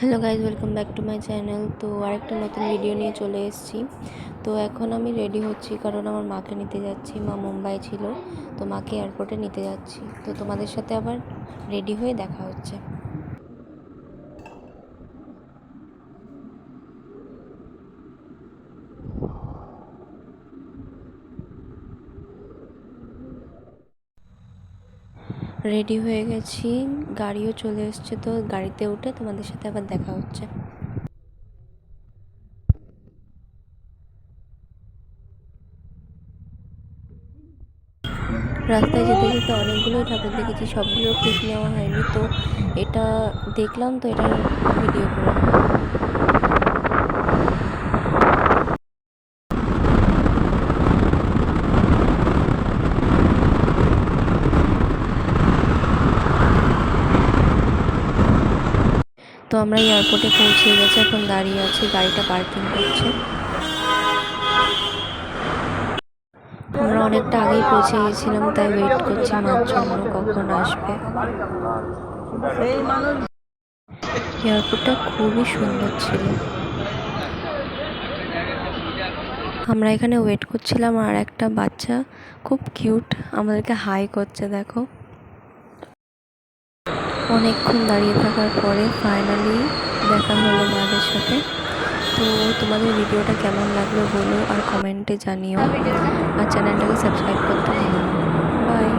Hello guys, welcome back to my channel. তো আরেকটা নতুন ভিডিও নিয়ে চলে এসেছি। তো এখন আমি রেডি হচ্ছি, কারণ আমার মাকে নিতে যাচ্ছি। মা মুম্বাই ছিল, তো মাকে এয়ারপোর্টে নিতে যাচ্ছি। তো তোমাদের সাথে আবার রেডি হয়ে দেখা হচ্ছে। রেডি হয়ে গেছি, গাড়িও চলে এসছে। তো গাড়িতে উঠে তোমাদের সাথে আবার দেখা হচ্ছে। রাস্তায় যেতে যেতে অনেকগুলোই ঠাকুর দেখেছি, সবগুলো ক্লিপ নেওয়া হয়নি। তো এটা দেখলাম, তো এটার ভিডিও করে। তো আমরা এয়ারপোর্টে পৌঁছে গেছি, এখন দাঁড়িয়ে আছি, গাড়িটা পার্কিং করছে। আমরা অনেকটা আগেই পৌঁছে গেছিলাম, তাই ওয়েট করছি মার জন্য কখন আসবে। এয়ারপোর্টটা খুবই সুন্দর ছিল। আমরা এখানে ওয়েট করছিলাম, আর একটা বাচ্চা খুব কিউট আমাদেরকে হাই করছে, দেখো। অনেকক্ষণ দাঁড়িয়ে থাকার পরে ফাইনালি দেখা হলো মাদের সাথে। তো তোমাদের ভিডিওটা কেমন লাগলো বলো, আর কমেন্টে জানিও, আর চ্যানেলটাকে সাবস্ক্রাইব করতে ভুলো না। বাই।